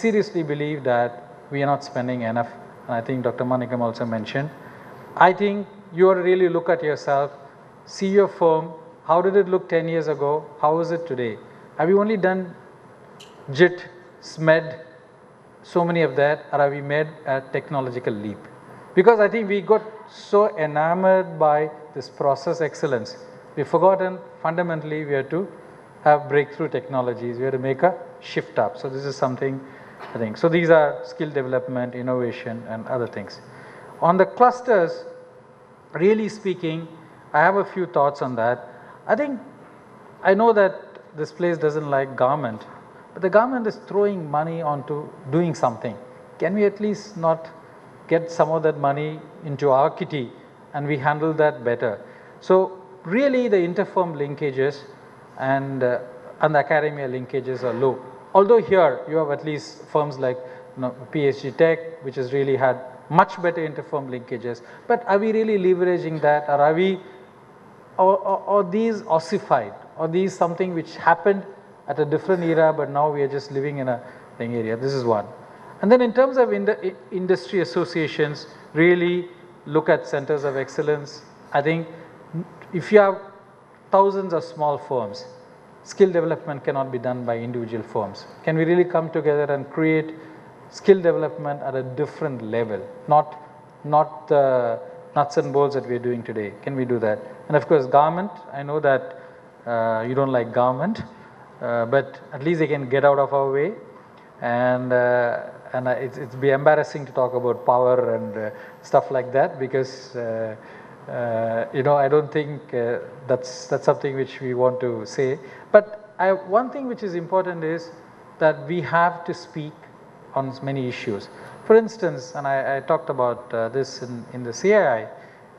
seriously believe that we are not spending enough, and I think Dr. Manikam also mentioned. I think you ought to really look at yourself, see your firm, how did it look 10 years ago, how is it today? Have you only done JIT, SMED, so many of that, or have we made a technological leap? Because I think we got so enamored by this process excellence, we've forgotten fundamentally we have to have breakthrough technologies, we have to make a shift up. So this is something I think. So these are skill development, innovation and other things. On the clusters, really speaking, I have a few thoughts on that. I know that this place doesn't like government, but the government is throwing money onto doing something. Can we at least not get some of that money into our kitty and we handle that better? So really the interfirm linkages and the academia linkages are low. Although here you have at least firms like PSG Tech, which has really had much better interfirm linkages. But are we really leveraging that, or are we, or these ossified, or these something which happened at a different era, but now we are just living in a thing area? This is one. And then in terms of industry associations, really look at centers of excellence. I think if you have thousands of small firms, skill development cannot be done by individual firms. Can we really come together and create skill development at a different level, not the nuts and bolts that we are doing today? Can we do that? And of course, government, I know that you don't like government, but at least they can get out of our way. And it'd be embarrassing to talk about power and stuff like that, because I don't think that's something which we want to say. But one thing which is important is that we have to speak on many issues. For instance, and I talked about this in the CII,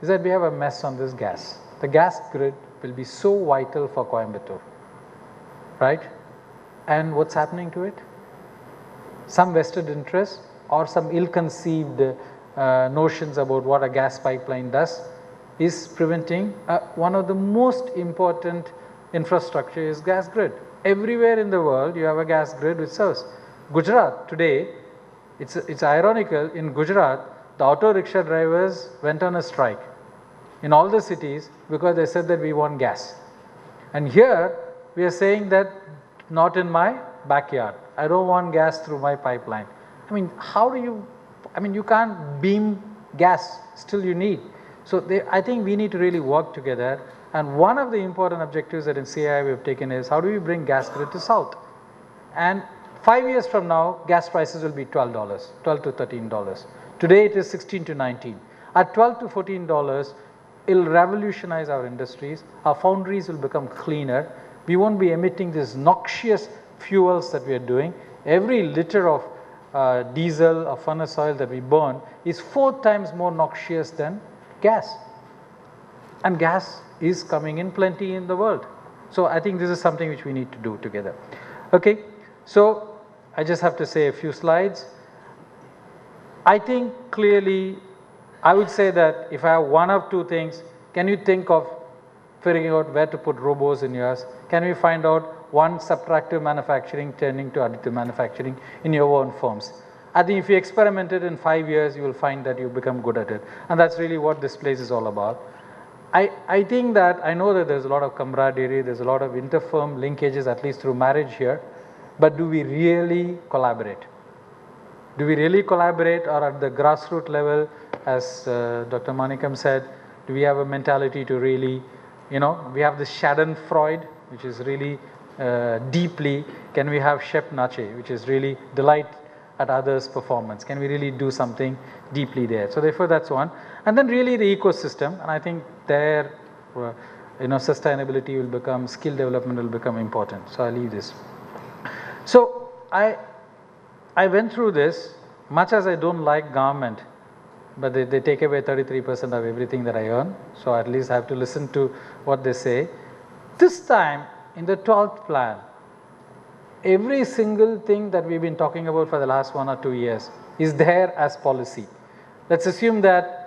is that we have a mess on this gas. The gas grid will be so vital for Coimbatore, right? And what's happening to it? Some vested interest or some ill-conceived notions about what a gas pipeline does is preventing one of the most important infrastructure is gas grid. Everywhere in the world you have a gas grid which serves. Gujarat today, it's ironical, in Gujarat the auto rickshaw drivers went on a strike in all the cities because they said that we want gas. And here we are saying that not in my backyard, I don't want gas through my pipeline. I mean, how do you, you can't beam gas, still you need. So I think we need to really work together, and one of the important objectives that in CII we have taken is how do we bring gas grid to south? And 5 years from now, gas prices will be $12, $12 to $13. Today it is 16 to 19. At $12 to $14, it will revolutionize our industries, our foundries will become cleaner, we won't be emitting these noxious fuels that we are doing. Every liter of diesel or furnace oil that we burn is 4 times more noxious than gas, and gas is coming in plenty in the world. So I think this is something which we need to do together. Okay, so I just have to say a few slides. I think clearly I would say that if I have one of two things, can you think of figuring out where to put robos in yours? Can we find out one subtractive manufacturing turning to additive manufacturing in your own firms? I think if you experiment it in 5 years, you will find that you become good at it. And that's really what this place is all about. I think that, I know that there's a lot of camaraderie, there's a lot of inter-firm linkages, at least through marriage here, but do we really collaborate? Do we really collaborate, or at the grassroots level, as Dr. Manikam said, do we have a mentality to really, we have this Schadenfreude, which is really deeply, can we have Shep Nache, which is really delight at others' performance? Can we really do something deeply there? So therefore that's one. And then really the ecosystem, and I think there, sustainability will become, skill development will become important. So I'll leave this. So I went through this, much as I don't like government, but they take away 33% of everything that I earn. So at least I have to listen to what they say. This time in the 12th plan, every single thing that we've been talking about for the last 1 or 2 years is there as policy. Let's assume that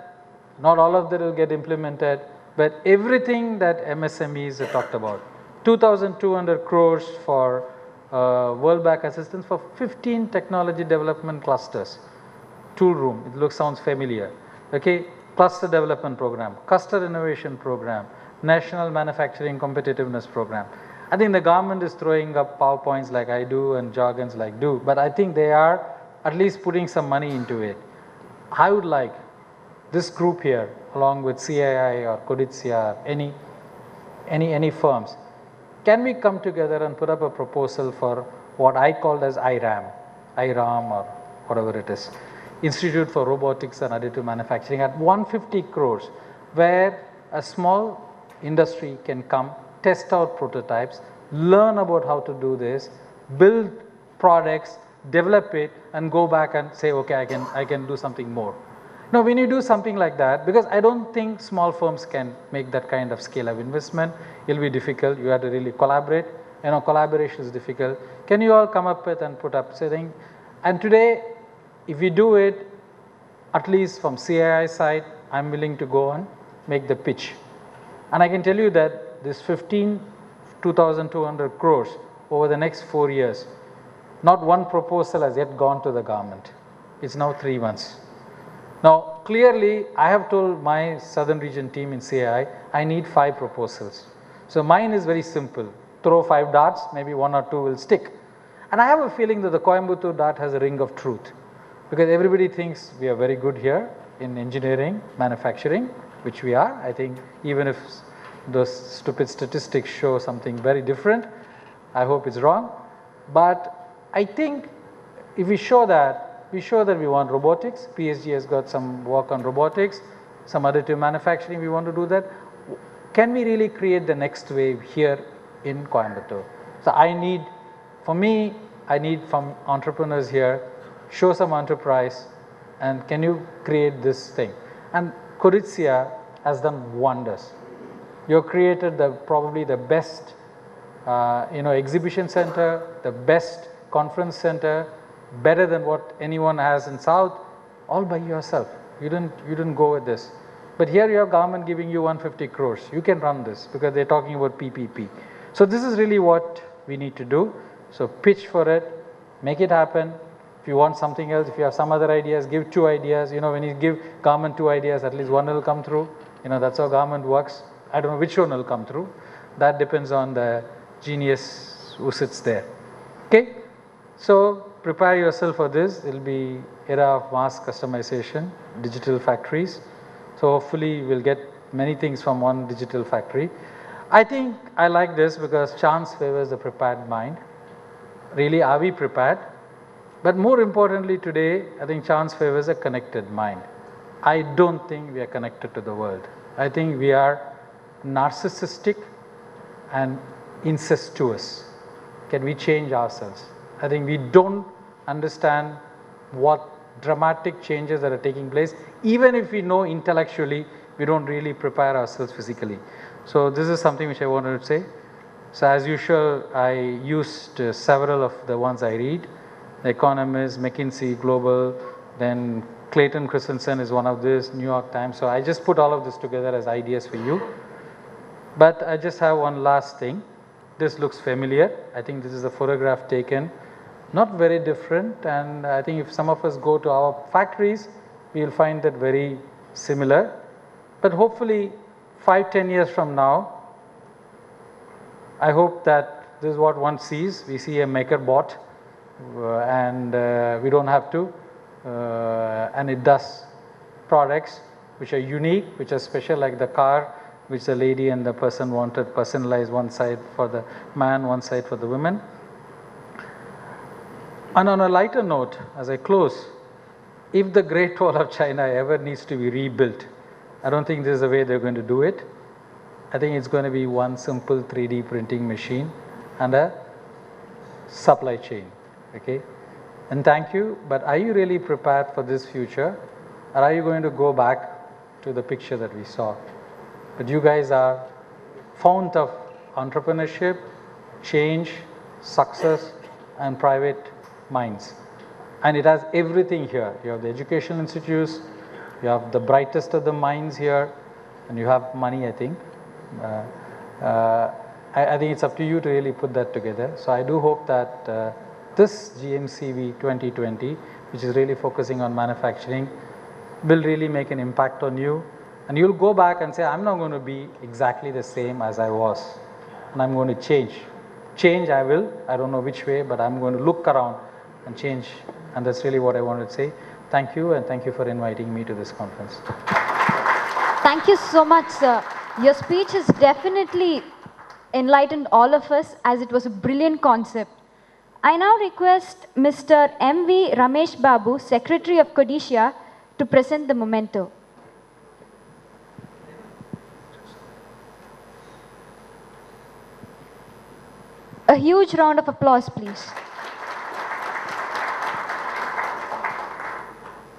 not all of that will get implemented, but everything that MSMEs have talked about, 2,200 crores for World Bank assistance for 15 technology development clusters. Tool room, it sounds familiar. Okay, cluster development program, cluster innovation program, national manufacturing competitiveness program. I think the government is throwing up PowerPoints like I do and jargons like do, but I think they are at least putting some money into it. I would like this group here, along with CII or Codizia, any firms, can we come together and put up a proposal for what I called as IRAM or whatever it is, Institute for Robotics and Additive Manufacturing at 150 crores, where a small industry can come, test out prototypes, learn about how to do this, build products, develop it, and go back and say, okay, I can do something more. Now, when you do something like that, because I don't think small firms can make that kind of scale of investment, it'll be difficult. You have to really collaborate. Collaboration is difficult. Can you all come up with and put up something? And today, if we do it, at least from CII side, I'm willing to go and make the pitch. And I can tell you that this 2,200 crores over the next 4 years, not one proposal has yet gone to the government. It's now 3 months. Now, clearly, I have told my southern region team in CII, I need 5 proposals. So mine is very simple. Throw 5 darts, maybe 1 or 2 will stick. And I have a feeling that the Coimbatore dart has a ring of truth, because everybody thinks we are very good here in engineering, manufacturing, which we are. I think even if those stupid statistics show something very different, I hope it's wrong. But I think if we show that we want robotics. PSG has got some work on robotics, some additive manufacturing, we want to do that. Can we really create the next wave here in Coimbatore? So I need from entrepreneurs here, show some enterprise, and can you create this thing? And Codizia has done wonders. You have created probably the best exhibition center, the best conference center, better than what anyone has in South, all by yourself. You didn't go with this. But here you have government giving you 150 crores. You can run this because they're talking about PPP. So this is really what we need to do. So pitch for it, make it happen. If you want something else, if you have some other ideas, give 2 ideas. When you give government 2 ideas, at least 1 will come through. That's how government works. I don't know which one will come through. That depends on the genius who sits there. Okay? So prepare yourself for this. It will be era of mass customization, digital factories. So hopefully we'll get many things from one digital factory. I think I like this because chance favors the prepared mind. Really, are we prepared? But more importantly today, I think chance favors a connected mind. I don't think we are connected to the world. I think we are narcissistic and incestuous. Can we change ourselves? I think we don't understand what dramatic changes that are taking place. Even if we know intellectually, we don't really prepare ourselves physically. So this is something which I wanted to say. So as usual, I used several of the ones I read. The Economist, McKinsey, Global, then Clayton Christensen is one of this, New York Times. So I just put all of this together as ideas for you. But I just have one last thing. This looks familiar. I think this is a photograph taken, not very different. And I think if some of us go to our factories, we will find that very similar. But hopefully 5-10 years from now, I hope that this is what one sees. We see a maker bot and we don't have to. And it does products which are unique, which are special, like the car which the lady and the person wanted, personalized, one side for the man, one side for the women. And on a lighter note, as I close, if the Great Wall of China ever needs to be rebuilt, I don't think this is the way they're going to do it. I think it's going to be one simple 3D printing machine and a supply chain. Okay? And thank you, but are you really prepared for this future? Or are you going to go back to the picture that we saw? But you guys are fount of entrepreneurship, change, success, and private minds. And it has everything here. You have the educational institutes, you have the brightest of the minds here, and you have money, I think. I think it's up to you to really put that together. So I do hope that this GMCV 2020, which is really focusing on manufacturing, will really make an impact on you. And you'll go back and say, I'm not going to be exactly the same as I was. And I'm going to change. Change I will. I don't know which way, but I'm going to look around and change. And that's really what I wanted to say. Thank you, and thank you for inviting me to this conference. Thank you so much, sir. Your speech has definitely enlightened all of us, as it was a brilliant concept. I now request Mr. M.V. Ramesh Babu, Secretary of Codicia, to present the memento. A huge round of applause, please.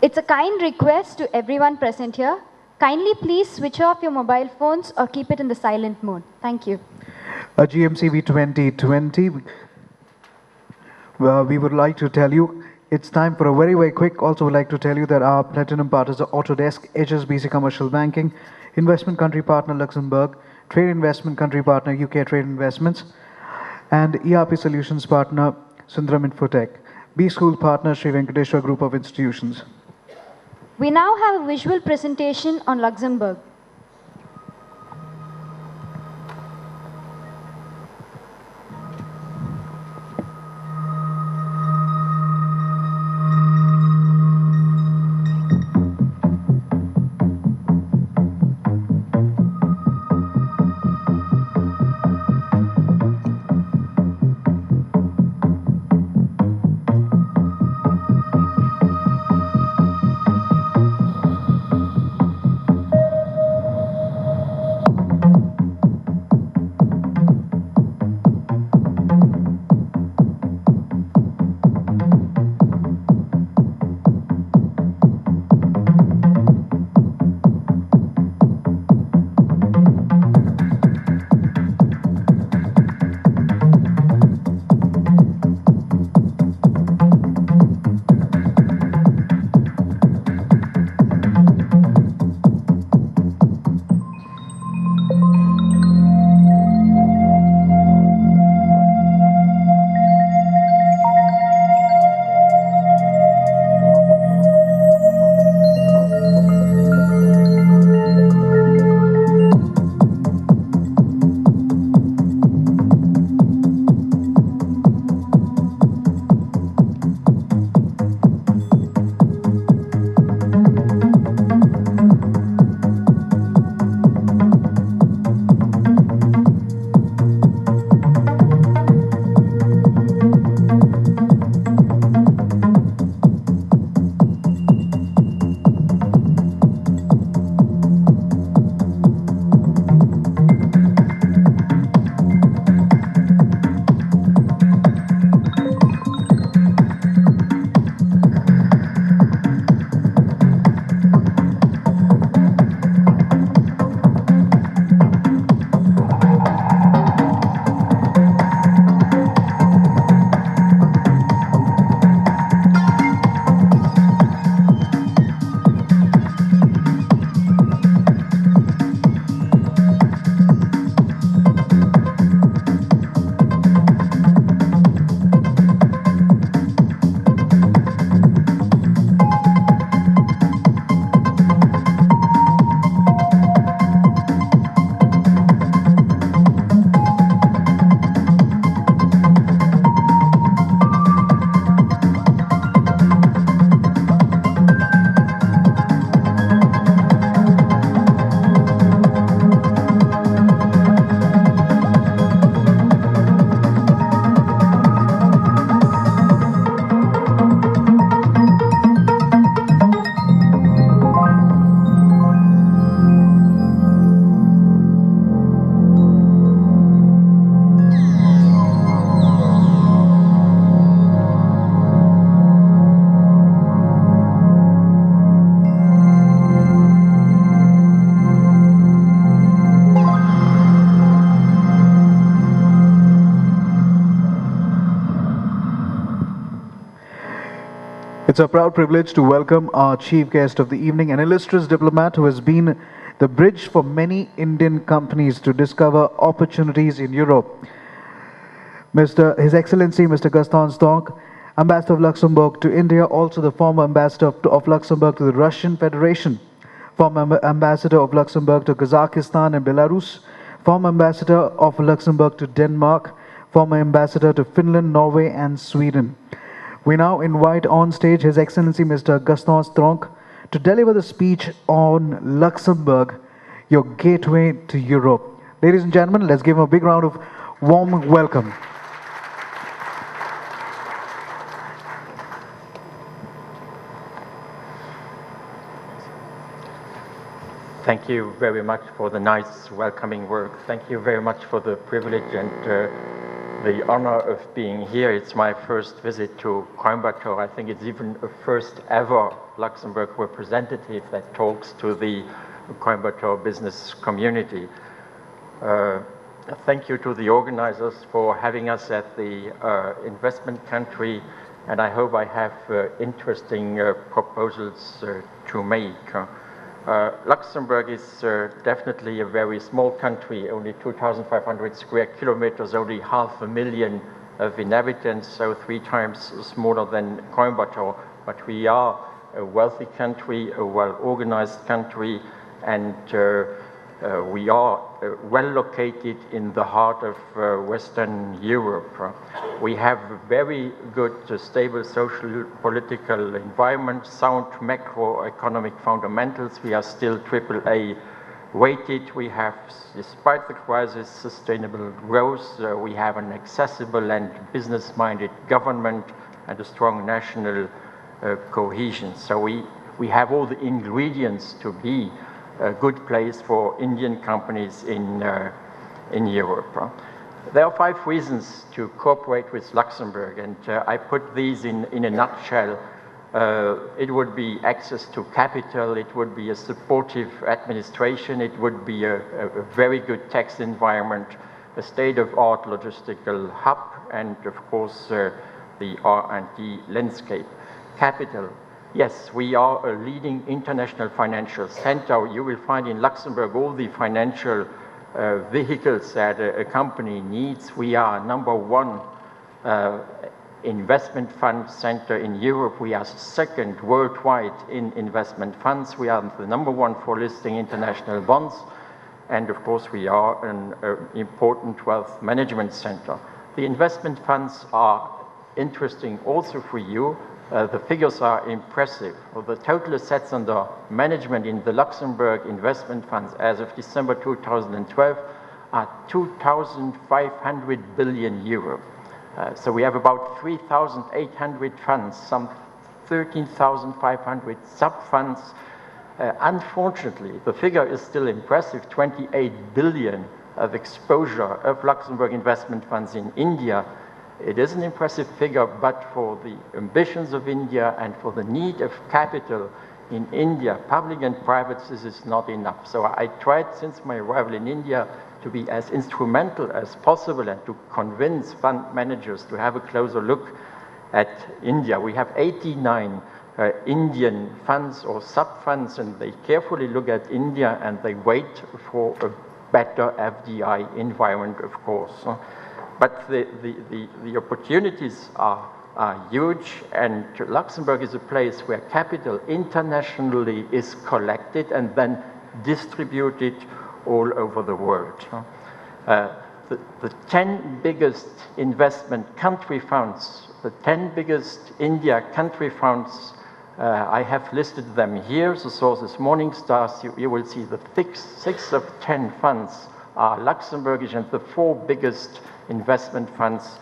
It's a kind request to everyone present here. Kindly please switch off your mobile phones or keep it in the silent mode. Thank you. GMCV 2020, we would like to tell you it's time for a very quick. Also would like to tell you that our platinum partners are Autodesk, HSBC Commercial Banking, Investment Country Partner Luxembourg, Trade Investment Country Partner UK Trade Investments, and ERP Solutions Partner Sundaram Infotech, B-School Partner Sri Venkateshwar Group of Institutions. We now have a visual presentation on Luxembourg. It's a proud privilege to welcome our chief guest of the evening, an illustrious diplomat who has been the bridge for many Indian companies to discover opportunities in Europe. His Excellency Mr. Gaston Stonk, Ambassador of Luxembourg to India, also the former Ambassador of Luxembourg to the Russian Federation, former Ambassador of Luxembourg to Kazakhstan and Belarus, former Ambassador of Luxembourg to Denmark, former Ambassador to Finland, Norway and Sweden. We now invite on stage His Excellency Mr. Gaston Stonk to deliver the speech on Luxembourg, your gateway to Europe. Ladies and gentlemen, let's give him a big round of warm welcome. Thank you very much for the nice welcoming words. Thank you very much for the privilege and the honor of being here. It's my first visit to Coimbatore. I think it's even a first ever Luxembourg representative that talks to the Coimbatore business community. Thank you to the organizers for having us at the investment country, and I hope I have interesting proposals to make. Luxembourg is definitely a very small country, only 2,500 square kilometers, only 500,000 of inhabitants, so 3 times smaller than Coimbatore. But we are a wealthy country, a well-organized country, and we are well located in the heart of Western Europe. We have a very good, stable social political environment, sound macroeconomic fundamentals. We are still AAA rated. We have, despite the crisis, sustainable growth. We have an accessible and business-minded government and a strong national cohesion. So we have all the ingredients to be a good place for Indian companies in Europe. There are 5 reasons to cooperate with Luxembourg, and I put these in a nutshell. It would be access to capital, it would be a supportive administration, it would be a very good tax environment, a state-of-art logistical hub, and of course the R&D landscape. Capital. Yes, we are a leading international financial center. You will find in Luxembourg all the financial vehicles that a company needs. We are #1 investment fund center in Europe. We are 2nd worldwide in investment funds. We are the #1 for listing international bonds. And of course, we are an important wealth management center. The investment funds are interesting also for you. The figures are impressive. Well, the total assets under management in the Luxembourg investment funds as of December 2012 are 2,500 billion euro. So we have about 3,800 funds, some 13,500 sub-funds. Unfortunately, the figure is still impressive, 28 billion of exposure of Luxembourg investment funds in India. It is an impressive figure, but for the ambitions of India and for the need of capital in India, public and private, this is not enough. So I tried since my arrival in India to be as instrumental as possible and to convince fund managers to have a closer look at India. We have 89 Indian funds or sub-funds, and they carefully look at India and they wait for a better FDI environment, of course. But the opportunities are huge, and Luxembourg is a place where capital internationally is collected and then distributed all over the world. The 10 biggest investment country funds, the 10 biggest India country funds, I have listed them here. The sources Morningstar, you will see the 6 of 10 funds are Luxembourgish, and the 4 biggest investment funds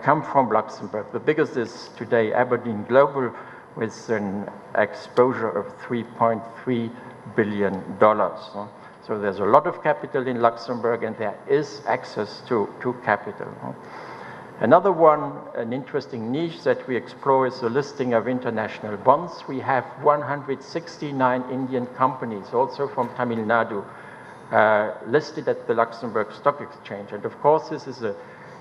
come from Luxembourg. The biggest is today Aberdeen Global with an exposure of $3.3 billion. So there's a lot of capital in Luxembourg, and there is access to capital. Another one, an interesting niche that we explore, is the listing of international bonds. We have 169 Indian companies, also from Tamil Nadu, listed at the Luxembourg Stock Exchange. And of course, this is a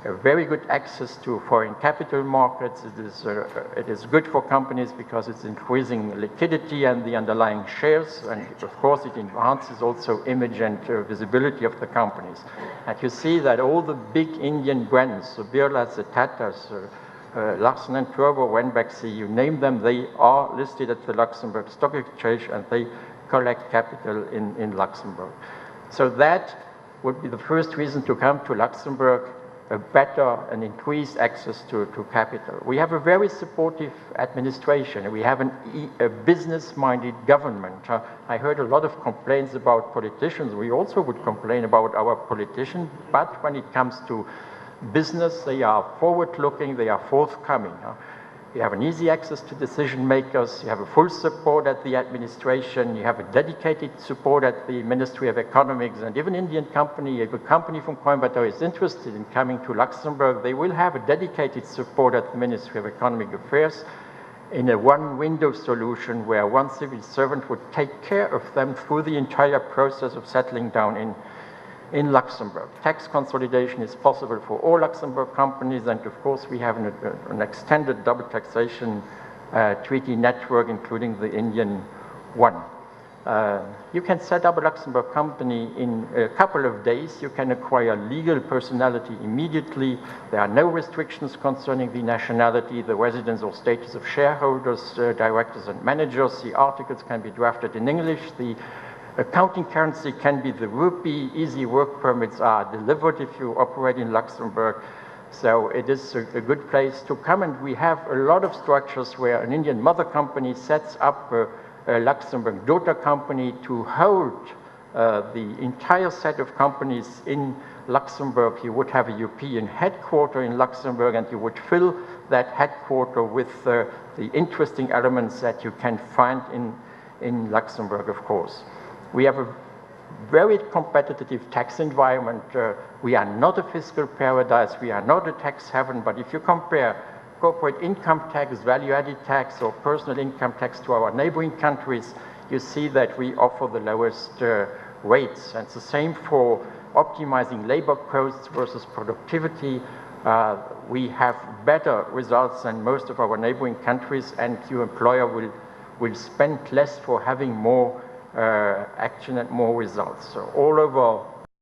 a very good access to foreign capital markets. It is good for companies because it's increasing liquidity and the underlying shares, and of course it enhances also image and visibility of the companies. And you see that all the big Indian brands, the Birlas, the Tatas, Larsen & Toubro, Wenbexy, you name them, they are listed at the Luxembourg Stock Exchange and they collect capital in Luxembourg. So that would be the first reason to come to Luxembourg, a better and increased access to capital. We have a very supportive administration. We have a business-minded government. I heard a lot of complaints about politicians. We also would complain about our politicians, but when it comes to business, they are forward-looking, they are forthcoming. You have an easy access to decision makers, you have a full support at the administration, you have a dedicated support at the Ministry of Economics, and if an Indian company, if a company from Coimbatore is interested in coming to Luxembourg, they will have a dedicated support at the Ministry of Economic Affairs in a one-window solution where one civil servant would take care of them through the entire process of settling down in Luxembourg. Tax consolidation is possible for all Luxembourg companies, and of course we have an extended double taxation treaty network, including the Indian one. You can set up a Luxembourg company in a couple of days. You can acquire legal personality immediately. There are no restrictions concerning the nationality, the residence or status of shareholders, directors and managers. The articles can be drafted in English. The accounting currency can be the rupee. Easy work permits are delivered if you operate in Luxembourg. So it is a good place to come, and we have a lot of structures where an Indian mother company sets up a Luxembourg daughter company to hold the entire set of companies in Luxembourg. You would have a European headquarter in Luxembourg, and you would fill that headquarter with the interesting elements that you can find in Luxembourg, of course. We have a very competitive tax environment. We are not a fiscal paradise, we are not a tax heaven, but if you compare corporate income tax, value-added tax, or personal income tax to our neighboring countries, you see that we offer the lowest rates. And it's the same for optimizing labor costs versus productivity. We have better results than most of our neighboring countries, and your employer will spend less for having more action and more results. So all over